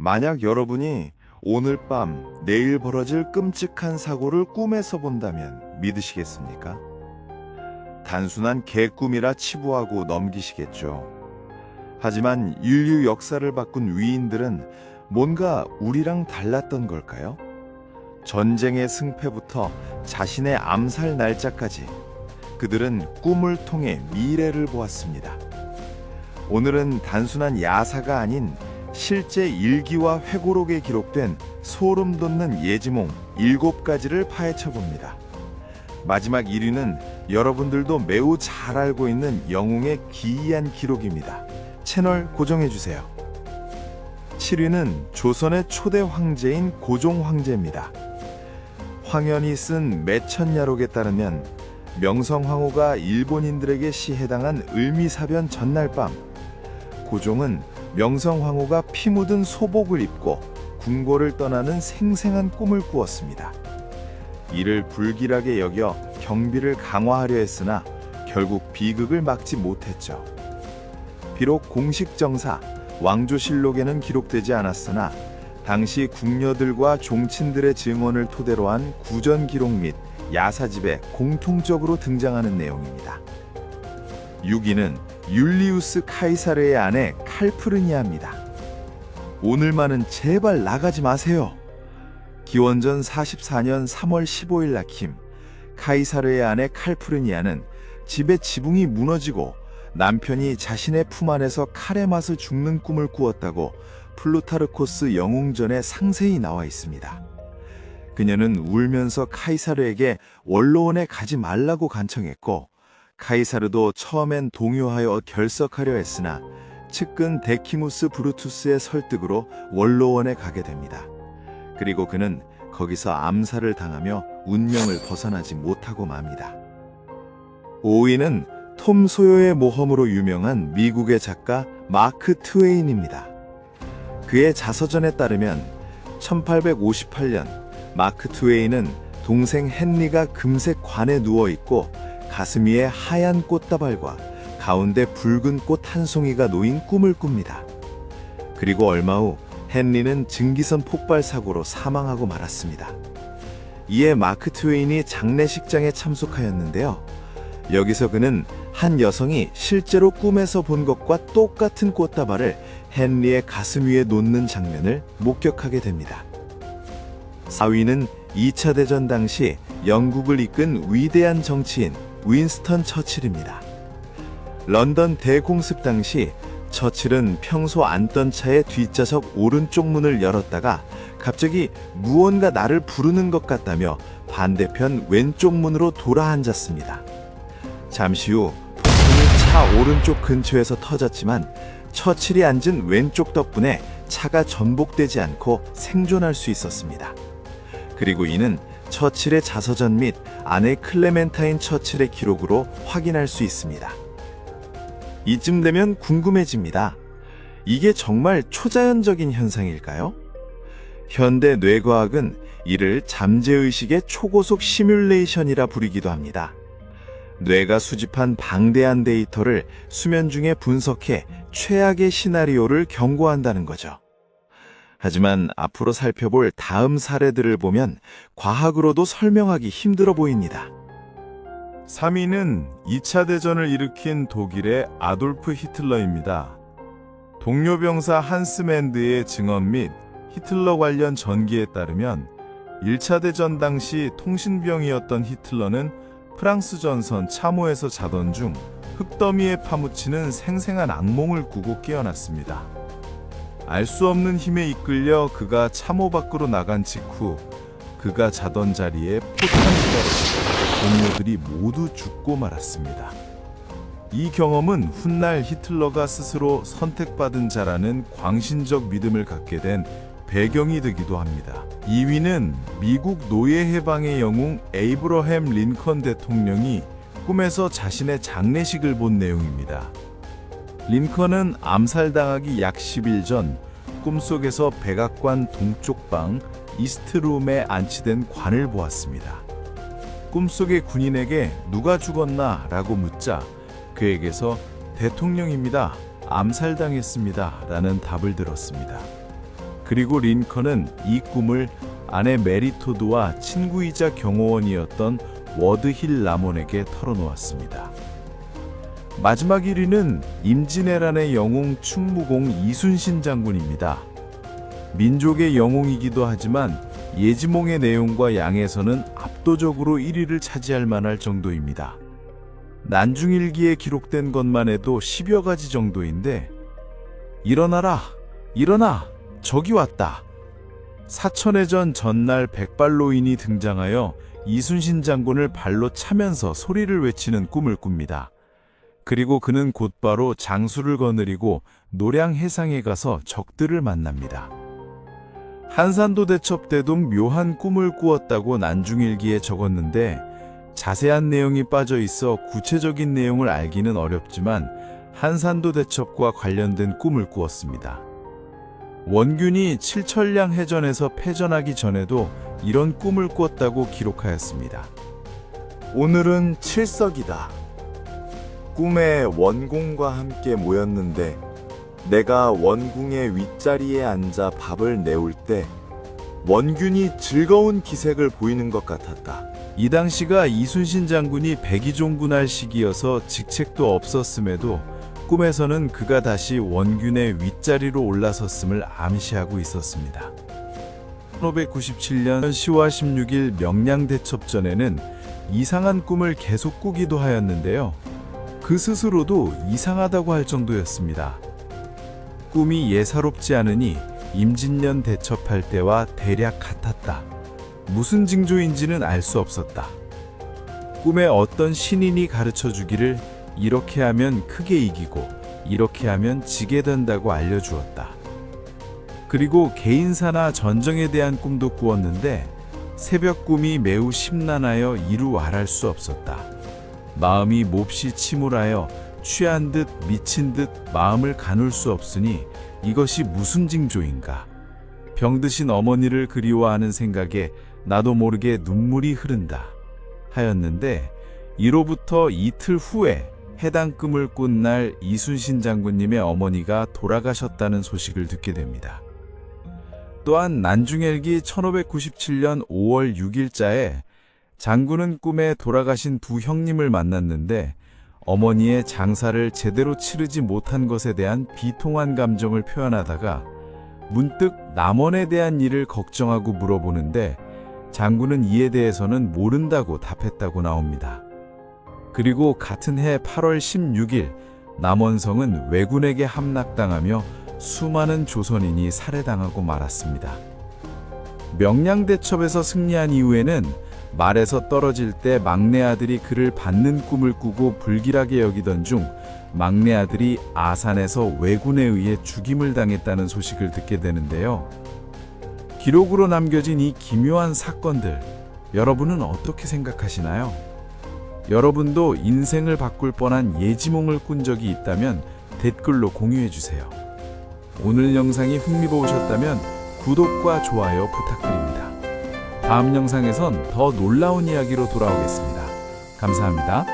만약 여러분이 오늘 밤 내일 벌어질 끔찍한 사고를 꿈에서 본다면 믿으시겠습니까? 단순한 개꿈이라 치부하고 넘기시겠죠. 하지만 인류 역사를 바꾼 위인들은 뭔가 우리랑 달랐던 걸까요? 전쟁의 승패부터 자신의 암살 날짜까지 그들은 꿈을 통해 미래를 보았습니다. 오늘은 단순한 야사가 아닌 실제 일기와 회고록에 기록된 소름 돋는 예지몽 7가지를 파헤쳐 봅니다. 마지막 1위는 여러분들도 매우 잘 알고 있는 영웅의 기이한 기록입니다. 채널 고정해 주세요. 7위는 조선의 초대 황제인 고종 황제입니다. 황현이 쓴 매천야록에 따르면 명성황후가 일본인들에게 시해당한 을미사변 전날 밤, 고종은 명성황후가 피 묻은 소복을 입고 궁궐을 떠나는 생생한 꿈을 꾸었습니다. 이를 불길하게 여겨 경비를 강화하려 했으나 결국 비극을 막지 못했죠. 비록 공식 정사 왕조실록에는 기록되지 않았으나 당시 궁녀들과 종친들의 증언을 토대로 한 구전 기록 및 야사집에 공통적으로 등장하는 내용입니다. 6위는 율리우스 카이사르의 아내 칼프르니아입니다. 오늘만은 제발 나가지 마세요. 기원전 44년 3월 15일 아침, 카이사르의 아내 칼프르니아는 집의 지붕이 무너지고 남편이 자신의 품 안에서 칼에 맞아 죽는 꿈을 꾸었다고 플루타르코스 영웅전에 상세히 나와 있습니다. 그녀는 울면서 카이사르에게 원로원에 가지 말라고 간청했고, 카이사르도 처음엔 동요하여 결석하려 했으나 측근 데키무스 브루투스의 설득으로 원로원에 가게 됩니다. 그리고 그는 거기서 암살을 당하며 운명을 벗어나지 못하고 맙니다. 5위는 톰 소요의 모험으로 유명한 미국의 작가 마크 트웨인입니다. 그의 자서전에 따르면 1858년 마크 트웨인은 동생 헨리가 금색 관에 누워있고 가슴 위에 하얀 꽃다발과 가운데 붉은 꽃 한 송이가 놓인 꿈을 꿉니다. 그리고 얼마 후 헨리는 증기선 폭발 사고로 사망하고 말았습니다. 이에 마크 트웨인이 장례식장에 참석하였는데요. 여기서 그는 한 여성이 실제로 꿈에서 본 것과 똑같은 꽃다발을 헨리의 가슴 위에 놓는 장면을 목격하게 됩니다. 4위는 2차 대전 당시 영국을 이끈 위대한 정치인 윈스턴 처칠입니다. 런던 대공습 당시 처칠은 평소 앉던 차의 뒷좌석 오른쪽 문을 열었다가 갑자기 무언가 나를 부르는 것 같다며 반대편 왼쪽 문으로 돌아 앉았습니다. 잠시 후 폭풍이 차 오른쪽 근처에서 터졌지만 처칠이 앉은 왼쪽 덕분에 차가 전복되지 않고 생존할 수 있었습니다. 그리고 이는 처칠의 자서전 및 아내 클레멘타인 처칠의 기록으로 확인할 수 있습니다. 이쯤 되면 궁금해집니다. 이게 정말 초자연적인 현상일까요? 현대 뇌과학은 이를 잠재의식의 초고속 시뮬레이션이라 부르기도 합니다. 뇌가 수집한 방대한 데이터를 수면 중에 분석해 최악의 시나리오를 경고한다는 거죠. 하지만 앞으로 살펴볼 다음 사례들을 보면 과학으로도 설명하기 힘들어 보입니다. 3위는 2차 대전을 일으킨 독일의 아돌프 히틀러입니다. 동료 병사 한스 맨드의 증언 및 히틀러 관련 전기에 따르면 1차 대전 당시 통신병이었던 히틀러는 프랑스 전선 참호에서 자던 중 흙더미에 파묻히는 생생한 악몽을 꾸고 깨어났습니다. 알 수 없는 힘에 이끌려 그가 참호 밖으로 나간 직후 그가 자던 자리에 포탄이 떨어져 동료들이 모두 죽고 말았습니다. 이 경험은 훗날 히틀러가 스스로 선택받은 자라는 광신적 믿음을 갖게 된 배경이 되기도 합니다. 2위는 미국 노예 해방의 영웅 에이브러햄 린컨 대통령이 꿈에서 자신의 장례식을 본 내용입니다. 린컨은 암살당하기 약 10일 전 꿈속에서 백악관 동쪽 방 이스트룸에 안치된 관을 보았습니다. 꿈속의 군인에게 누가 죽었나? 라고 묻자 그에게서 대통령입니다. 암살당했습니다. 라는 답을 들었습니다. 그리고 린컨은 이 꿈을 아내 메리토드와 친구이자 경호원이었던 워드힐 라몬에게 털어놓았습니다. 마지막 1위는 임진왜란의 영웅 충무공 이순신 장군입니다. 민족의 영웅이기도 하지만 예지몽의 내용과 양에서는 압도적으로 1위를 차지할 만할 정도입니다. 난중일기에 기록된 것만 해도 10여 가지 정도인데 일어나라! 일어나! 적이 왔다! 사천해전 전날 백발로인이 등장하여 이순신 장군을 발로 차면서 소리를 외치는 꿈을 꿉니다. 그리고 그는 곧바로 장수를 거느리고 노량 해상에 가서 적들을 만납니다. 한산도 대첩 때도 묘한 꿈을 꾸었다고 난중일기에 적었는데 자세한 내용이 빠져 있어 구체적인 내용을 알기는 어렵지만 한산도 대첩과 관련된 꿈을 꾸었습니다. 원균이 칠천량 해전에서 패전하기 전에도 이런 꿈을 꿨다고 기록하였습니다. 오늘은 칠석이다. 꿈에 원공과 함께 모였는데 내가 원궁의 윗자리에 앉아 밥을 내올 때 원균이 즐거운 기색을 보이는 것 같았다. 이 당시가 이순신 장군이 백의종군할 시기여서 직책도 없었음에도 꿈에서는 그가 다시 원균의 윗자리로 올라섰음을 암시하고 있었습니다. 1597년 10월 16일 명량대첩전에는 이상한 꿈을 계속 꾸기도 하였는데요. 그 스스로도 이상하다고 할 정도였습니다. 꿈이 예사롭지 않으니 임진년 대첩할 때와 대략 같았다. 무슨 징조인지는 알 수 없었다. 꿈에 어떤 신인이 가르쳐 주기를 이렇게 하면 크게 이기고 이렇게 하면 지게 된다고 알려주었다. 그리고 개인사나 전정에 대한 꿈도 꾸었는데 새벽 꿈이 매우 심란하여 이루 말할 수 없었다. 마음이 몹시 침울하여 취한 듯 미친 듯 마음을 가눌 수 없으니 이것이 무슨 징조인가. 병드신 어머니를 그리워하는 생각에 나도 모르게 눈물이 흐른다 하였는데 이로부터 이틀 후에 해당 꿈을 꾼 날 이순신 장군님의 어머니가 돌아가셨다는 소식을 듣게 됩니다. 또한 난중일기 1597년 5월 6일자에 장군은 꿈에 돌아가신 두 형님을 만났는데 어머니의 장사를 제대로 치르지 못한 것에 대한 비통한 감정을 표현하다가 문득 남원에 대한 일을 걱정하고 물어보는데 장군은 이에 대해서는 모른다고 답했다고 나옵니다. 그리고 같은 해 8월 16일 남원성은 왜군에게 함락당하며 수많은 조선인이 살해당하고 말았습니다. 명량대첩에서 승리한 이후에는 말에서 떨어질 때 막내 아들이 그를 받는 꿈을 꾸고 불길하게 여기던 중 막내 아들이 아산에서 왜군에 의해 죽임을 당했다는 소식을 듣게 되는데요. 기록으로 남겨진 이 기묘한 사건들, 여러분은 어떻게 생각하시나요? 여러분도 인생을 바꿀 뻔한 예지몽을 꾼 적이 있다면 댓글로 공유해주세요. 오늘 영상이 흥미로우셨다면 구독과 좋아요 부탁드립니다. 다음 영상에선 더 놀라운 이야기로 돌아오겠습니다. 감사합니다.